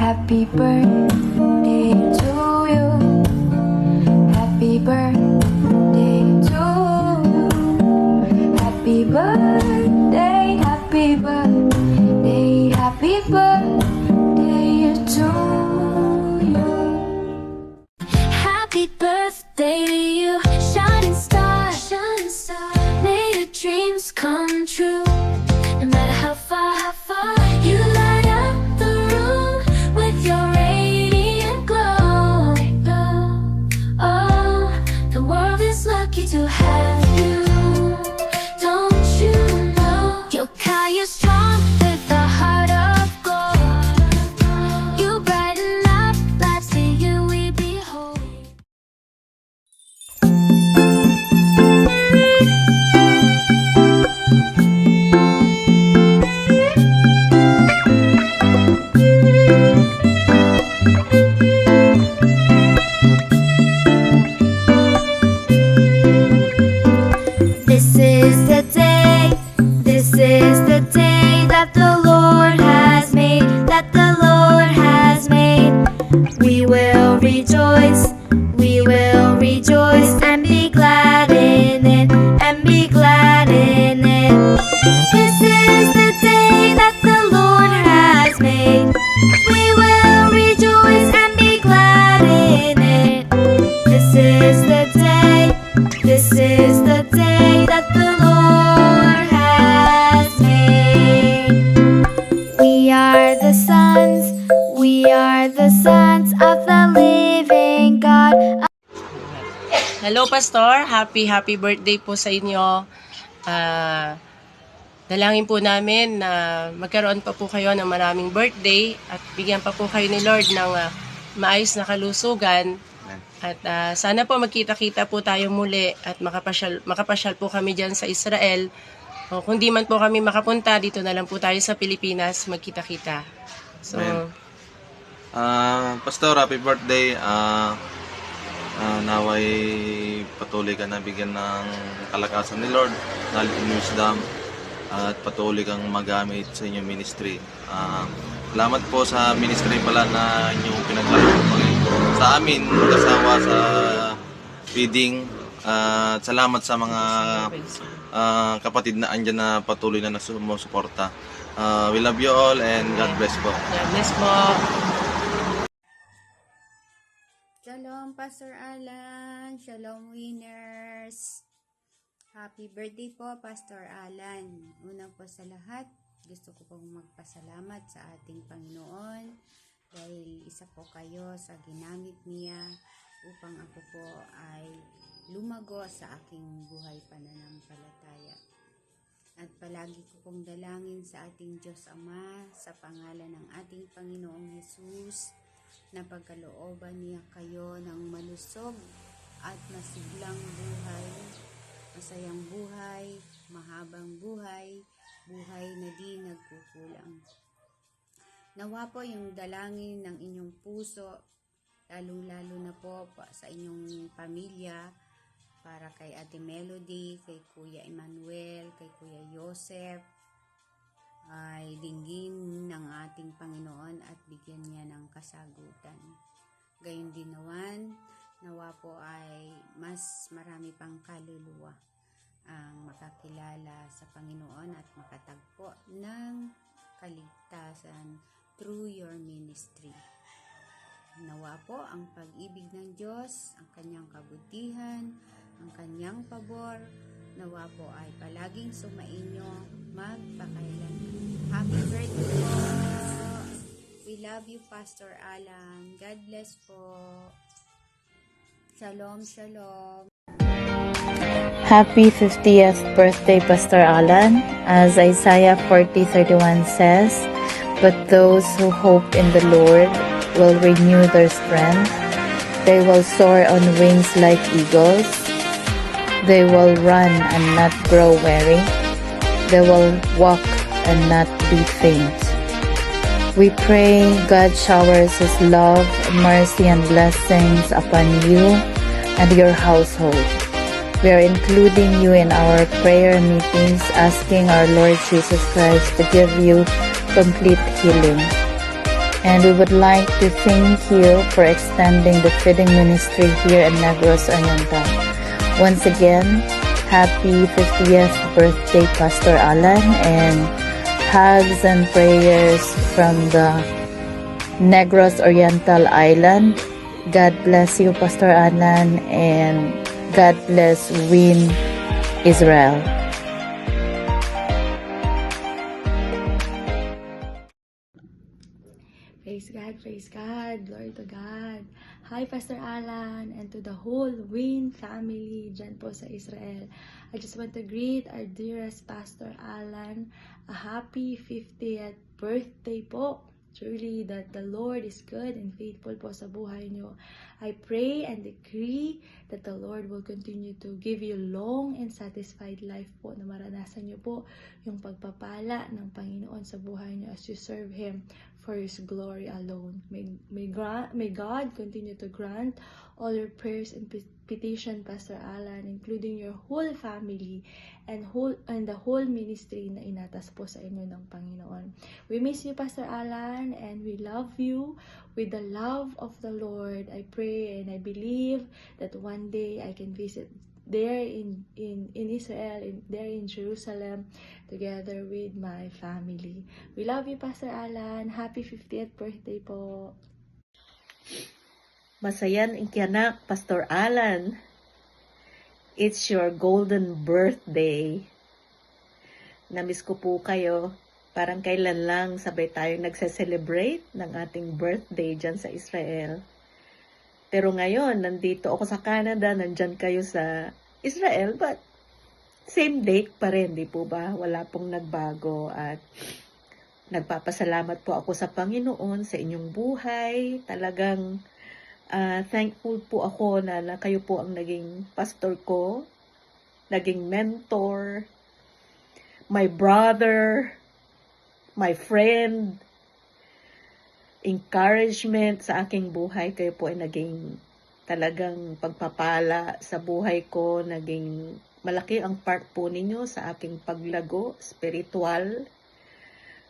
Happy birthday to you. Happy birthday to you. Happy birthday, happy birthday, happy birthday to you. Happy birthday to you, shining star, shining star. May your dreams come true. No matter how far you light up the room with your radiant glow. Oh, the world is lucky to have you. Don't you know you're kind, you're strong with a heart of gold. You brighten up lives, to you we behold. This is the day, this is the day that the Lord has made, that the Lord has made. We will rejoice and be glad in it, and be glad in it. This is the day that the Lord has made. We will rejoice and be glad in it. This is the day, this is the day that the Lord has made. We are the sons of the living God. Hello, Pastor. Happy birthday po sa inyo. Dalangin po namin na magkaroon pa po kayo ng maraming birthday at bigyan pa po kayo ni Lord ng maayos na kalusugan. At sana po magkita-kita po tayo muli at makapasyal po kami dyan sa Israel. O kung di man po kami makapunta, dito na lang po tayo sa Pilipinas magkita-kita. So, Pastor, happy birthday. Naway patuloy ka na bigyan ng kalakasan ni Lord, knowledge and wisdom, at patuloy kang magamit sa inyong ministry. Salamat po sa ministry pala na inyong pinaglalaro sa amin, mag-asawa sa feeding. Salamat sa mga kapatid na andyan na patuloy na sumusuporta. We love you all and God bless po. God bless po. Shalom, Pastor Alan. Shalom, winners. Happy birthday po, Pastor Alan. Unang po sa lahat, gusto ko pong magpasalamat sa ating Panginoon dahil isa po kayo sa ginamit niya upang ako po ay lumago sa aking buhay pananampalataya. At palagi ko pong dalangin sa ating Diyos Ama sa pangalan ng ating Panginoong Hesus na pagkalooban niya kayo ng malusog at masiglang buhay, masayang buhay, mahabang buhay, buhay na di nagkukulang. Nawa po yung dalangin ng inyong puso, lalong-lalo na po sa inyong pamilya, para kay Ate Melody, kay Kuya Emmanuel, kay Kuya Joseph, ay dinggin ng ating Panginoon at bigyan niya ng kasagutan. Gayon din nawa po ay mas marami pang kaluluwa ang makakilala sa Panginoon at makatagpo ng kaligtasan through your ministry. Nawa po ang pag-ibig ng Diyos, ang kanyang kabutihan, ang kanyang pabor, nawa po ay palaging sumainyo magpakailanman. Happy birthday po! We love you, Pastor Alan. God bless po. Shalom, shalom. Happy 50th birthday, Pastor Alan. As Isaiah 40:31 says, "But those who hope in the Lord will renew their strength. They will soar on wings like eagles. They will run and not grow weary. They will walk and not be faint." We pray God showers His love, mercy, and blessings upon you and your household. We are including you in our prayer meetings, asking our Lord Jesus Christ to give you complete healing. And we would like to thank you for extending the feeding ministry here in Negros Oriental. Once again, happy 50th birthday, Pastor Alan, and hugs and prayers from the Negros Oriental Island. God bless you, Pastor Alan, and God bless Win Israel. Praise God, glory to God. Hi, Pastor Alan, and to the whole Win family dyan po sa Israel. I just want to greet our dearest Pastor Alan, a happy 50th birthday po. Truly that the Lord is good and faithful po sa buhay nyo. I pray and decree that the Lord will continue to give you long and satisfied life po na maranasan nyo po yung pagpapala ng Panginoon sa buhay nyo as you serve Him for His glory alone. May God continue to grant all your prayers and petition, Pastor Alan, including your whole family and the whole ministry na inatas po sa inyo ng Panginoon. We miss you, Pastor Alan, and we love you with the love of the Lord. I pray and I believe that one day I can visit there in Israel, there in Jerusalem, together with my family. We love you, Pastor Alan. Happy 50th birthday po. Masayan ingkianak, Pastor Alan. It's your golden birthday. Namiss ko po kayo. Parang kailan lang sabay tayo nagse-celebrate ng ating birthday dyan sa Israel. Pero ngayon, nandito ako sa Canada, nandyan kayo sa Israel, but same date pa rin, di po ba? Wala pong nagbago at nagpapasalamat po ako sa Panginoon sa inyong buhay. Talagang thankful po ako na kayo po ang naging pastor ko, naging mentor, my brother, my friend, encouragement sa aking buhay. Kayo po ay naging talagang pagpapala sa buhay ko, naging malaki ang part po ninyo sa aking paglago, spiritual.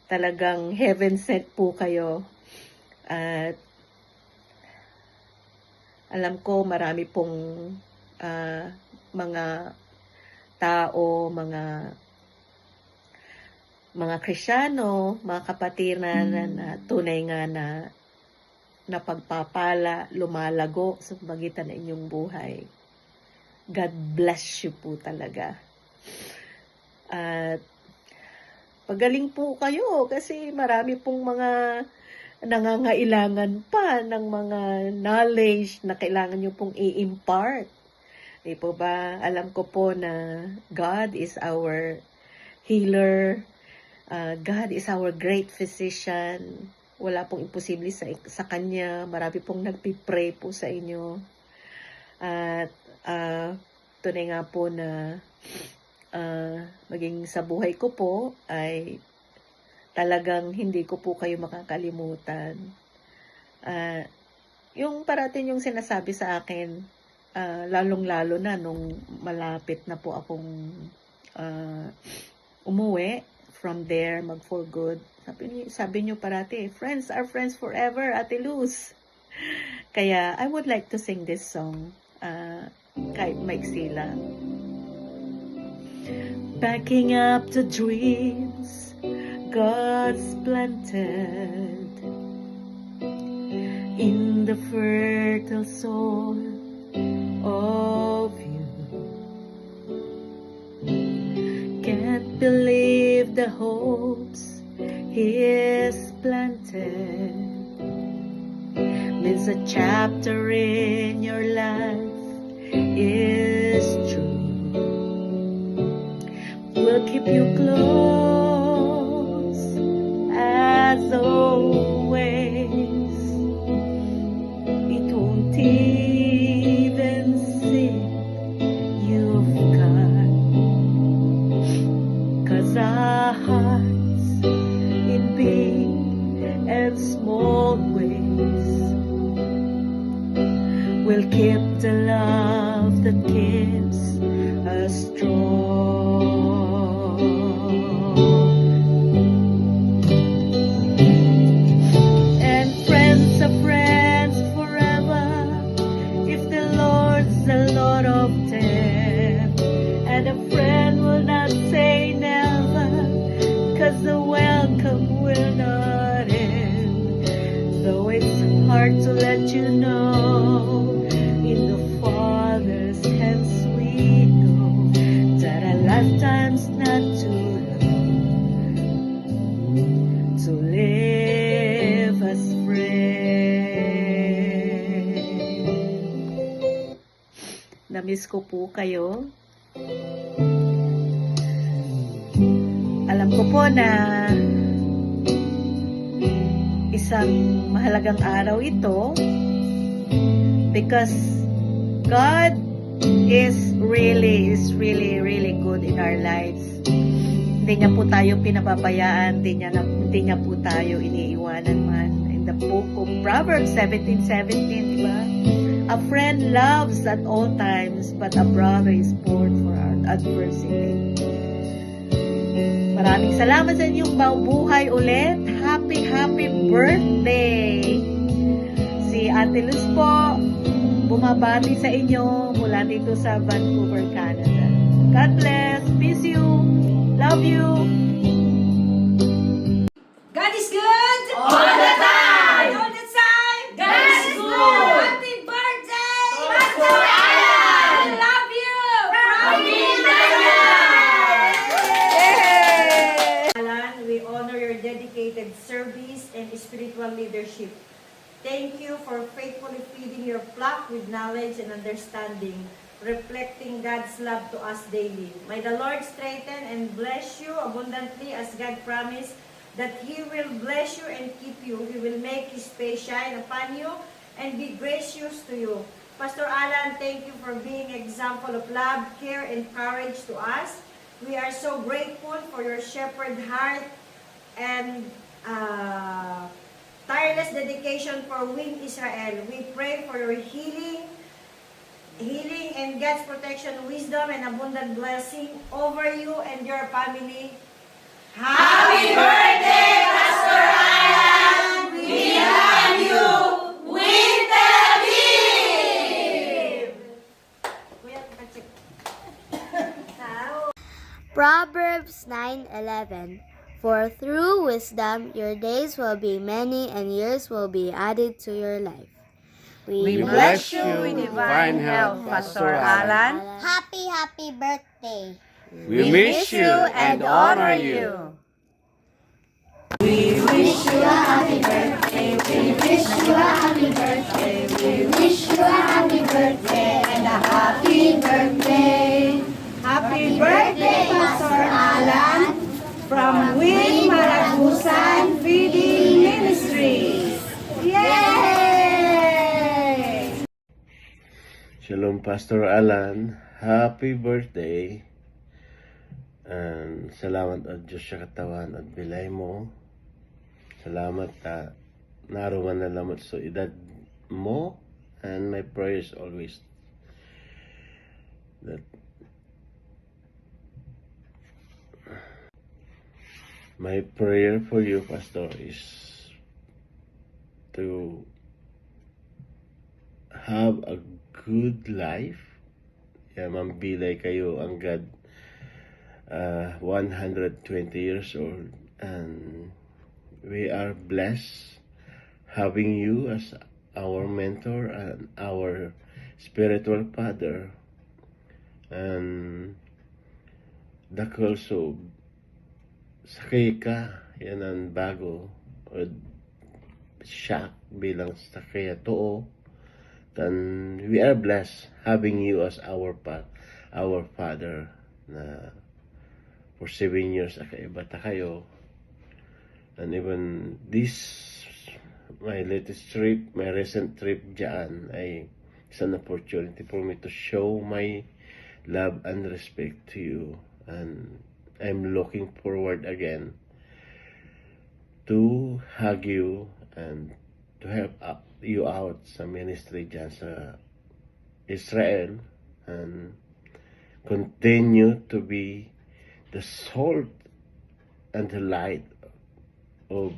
Talagang heaven sent po kayo. At alam ko marami pong mga tao, mga Kristiyano, mga kapatid na tunay nga na pagpapala, lumalago sa pagitan ng inyong buhay. God bless you po talaga. At pagaling po kayo kasi marami pong mga nangangailangan pa ng mga knowledge na kailangan nyo pong i-impart. Di po ba? Alam ko po na God is our healer. God is our great physician. Wala pong imposible sa Kanya. Marami pong nagpipray po sa inyo. At tunay nga po na maging sa buhay ko po ay talagang hindi ko po kayo makakalimutan. Yung parating yung sinasabi sa akin, lalong-lalo na nung malapit na po akong umuwi from there, mag for good. Sabi niyo parati, friends are friends forever, Ate Luz. Kaya I would like to sing this song, kahit maiksi lang. Backing up the dreams God's planted in the fertile soil of you. Can't believe the hopes He has planted. Means a chapter in your life is true. We'll keep you close as always. It won't even seem you've gone, 'cause our hearts in big and small ways will keep the love that keeps us strong. And heart to let you know, in the Father's hands we know, that our lifetime's not too long to live as friends. Namiss ko po kayo. Alam ko po na isang mahalagang araw ito because God is really good in our lives. Hindi niya po tayo pinababayaan, hindi niya po tayo iniiwanan man. In the book of Proverbs 17:17, di ba? A friend loves at all times, but a brother is born for our adversity. Maraming salamat sa inyong buhay ulit. Happy birthday! Si Ate Luz po, bumabati sa inyo mula dito sa Vancouver, Canada. God bless. Miss you. Love you. God is good all the time. All the time. God is good. Happy birthday, Pastor Alan. I love you. From Alan, we honor your dedicated service and spiritual leadership. Thank you for faithfully feeding your flock with knowledge and understanding, reflecting God's love to us daily. May the Lord strengthen and bless you abundantly as God promised that He will bless you and keep you. He will make His face shine upon you and be gracious to you. Pastor Alan, thank you for being an example of love, care, and courage to us. We are so grateful for your shepherd heart and tireless dedication for Win Israel. We pray for your healing and God's protection, wisdom, and abundant blessing over you and your family. Happy birthday, Pastor Alan! We love you! Win Tel Aviv! Proverbs 9:11. For through wisdom your days will be many and years will be added to your life. We bless you with divine health, Pastor Alan. Happy birthday. We miss you and honor you. Happy birthday, Pastor Alan, from Win Maragusan Feeding Ministries. Yay! Shalom, Pastor Alan. Happy birthday. And salamat at Diyos sa katawan at bilay mo. Salamat na naroon na lamot sa edad mo. And my prayer is always that my prayer for you, Pastor, is to have a good life. Mambilay kayo ang God 120 years old, and we are blessed having you as our mentor and our spiritual father. And dakol so sakay ka, yan ang bago o shock bilang sakay too. Then we are blessed having you as our father na for 7 years bata kayo. And even this my latest trip, my recent trip dyan ay it's an opportunity for me to show my love and respect to you, and I'm looking forward again to hug you and to help you out sa ministry dyan sa Israel, and continue to be the salt and the light of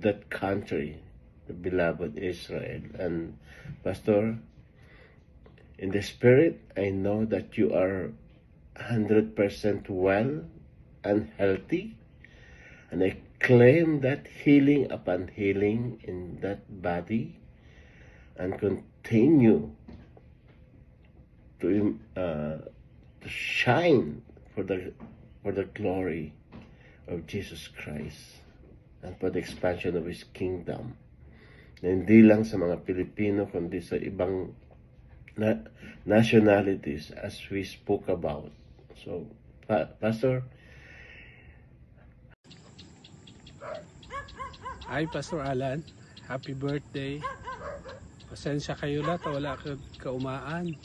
that country, the beloved Israel. And Pastor, in the spirit, I know that you are 100% well and healthy. And I claim that healing upon healing in that body and continue to shine for the glory of Jesus Christ and for the expansion of His kingdom. Na hindi lang sa mga Pilipino, kundi sa ibang nationalities as we spoke about. So, Pastor? Hi, Pastor Alan. Happy birthday. Pasensya kayo lahat, wala ka kaumaan.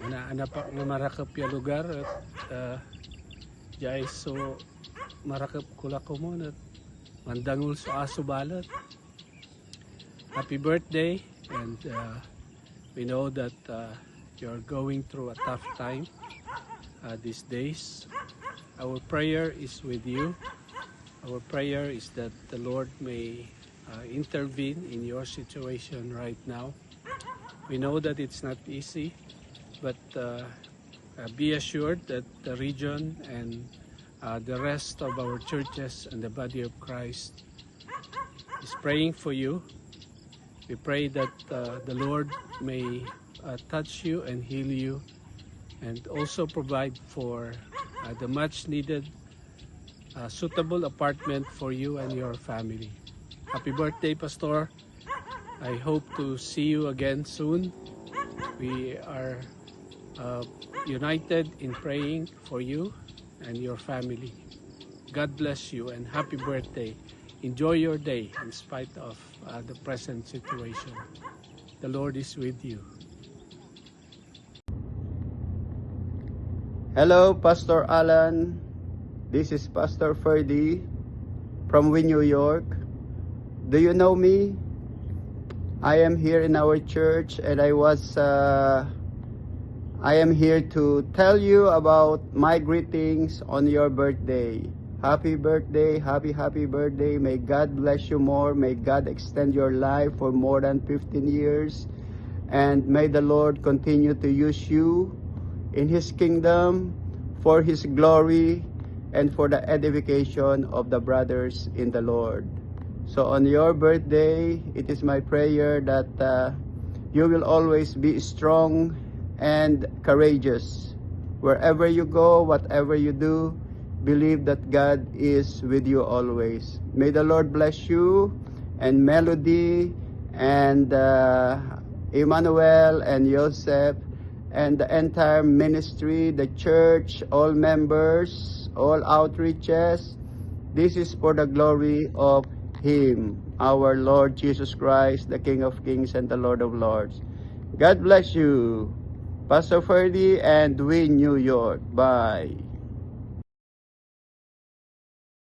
Manaanak pa nga marakap yung lugar at jay so marakap kula ko mo at mandangul sa aso balat. Happy birthday, and we know that you're going through a tough time these days. Our prayer is with you. Our prayer is that the Lord may intervene in your situation right now. We know that it's not easy, but be assured that the region and the rest of our churches and the body of Christ is praying for you. We pray that the Lord may touch you and heal you, and also provide for the much needed suitable apartment for you and your family. Happy birthday, Pastor. I hope to see you again soon. We are united in praying for you and your family. God bless you and happy birthday. Enjoy your day in spite of the present situation. The Lord is with you. Hello, Pastor Alan. This is Pastor Ferdy from New York. Do you know me? I am here in our church, and I am here to tell you about my greetings on your birthday. Happy birthday, happy birthday. May God bless you more. May God extend your life for more than 15 years. And may the Lord continue to use you in His kingdom for His glory and for the edification of the brothers in the Lord. So on your birthday, it is my prayer that you will always be strong and courageous. Wherever you go, whatever you do, believe that God is with you always. May the Lord bless you, and Melody, and Emmanuel, and Joseph, and the entire ministry, the church, all members, all outreaches. This is for the glory of Him, our Lord Jesus Christ, the King of Kings and the Lord of Lords. God bless you. Pastor Ferdy and we, New York. Bye.